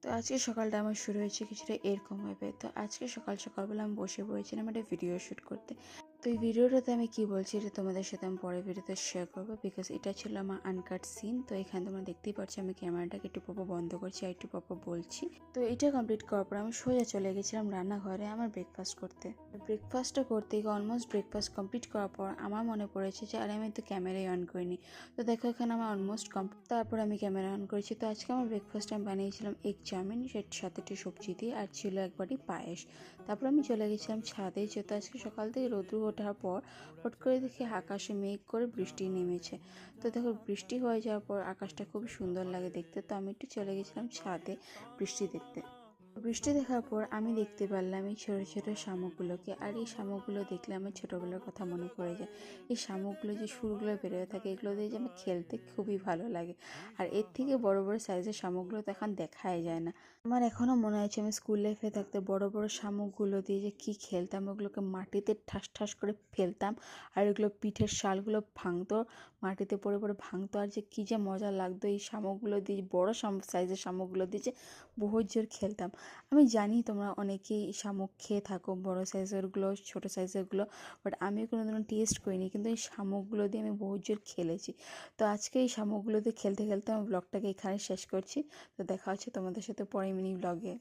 তো আজকে সকালটা আমার শুরু হয়েছে কিছুটা এরকম ভাবে। তো আজকে সকালবেলা আমি বসে পড়েছিলাম একটা ভিডিও শ্যুট করতে। তো এই ভিডিওটাতে আমি কি বলছি এটা তোমাদের সাথে আমি পরের ভিডিওতে শেয়ার করবো, বিকজ এটা ছিল আমার আনকাট সিন। তো এখানে তোমরা দেখতেই পাচ্ছ আমি ক্যামেরাটাকে একটু পাপা বন্ধ করছি আর একটু পাপা বলছি। তো এটা কমপ্লিট করার পর আমি সোজা চলে গেছিলাম রান্নাঘরে আমার ব্রেকফাস্ট করতে। ব্রেকফাস্টটা করতে গিয়ে অলমোস্ট ব্রেকফাস্ট কমপ্লিট করার পর আমার মনে পড়েছে যে আরে আমি তো ক্যামেরাই অন করিনি। তো দেখো এখানে আমার অলমোস্ট কমপ্লিট। তারপর আমি ক্যামেরা অন করেছি। তো আজকে আমার ব্রেকফাস্ট আমি বানিয়েছিলাম এগ চাউমিন, সেটার সাথে একটু সবজি দিয়ে, আর ছিল একবারই পায়েস। তারপর আমি চলে গেছিলাম ছাদে, যেহেতু আজকে সকাল থেকে রোদ্র ওঠার পর হট করে দেখি আকাশে মেঘ করে বৃষ্টি নেমেছে। তো দেখো বৃষ্টি হয়ে যাওয়ার পর আকাশটা খুব সুন্দর লাগে দেখতে। তো আমি একটু চলে গেছিলাম ছাদে বৃষ্টি দেখতে। বৃষ্টি দেখার পর আমি দেখতে পারলাম এই ছোটো ছোটো শামুকগুলোকে, আর এই শামুকগুলো দেখলে আমার ছোটোবেলার কথা মনে পড়ে যায়। এই শামুকগুলো যে সুরগুলো বেরোয় থাকে এগুলো দিয়ে যে আমার খেলতে খুবই ভালো লাগে। আর এর থেকে বড় বড় সাইজের শামুকগুলো তো এখন দেখাই যায় না। আমার এখনও মনে আছে আমি স্কুল লাইফে থাকতে বড় বড় শামুকগুলো দিয়ে যে কী খেলতাম, ওগুলোকে মাটিতে ঠাস ঠাস করে ফেলতাম আর এগুলো পিঠের শালগুলো ভাঙতো, মাটিতে পড়ে পড়ে ভাঙতো, আর যে কী যে মজা লাগতো এই শামুকগুলো দিয়ে, বড় সাইজের শামুকগুলো দিয়ে যে বহুত জোর খেলতাম। আমি জানি তোমরা অনেকেই শামুক খেয়ে থাকো, বড় সাইজেরগুলো ছোটো সাইজেরগুলো, বাট আমি কোনোদিনও টেস্ট করিনি, কিন্তু এই শামুকগুলো দিয়ে আমি বহুত জোর খেলেছি। তো আজকে এই শামুকগুলো দিয়ে খেলতে খেলতে আমি ব্লগটাকে এখানে শেষ করছি। তো দেখা হচ্ছে তোমাদের সাথে পরে মিনি ব্লগে।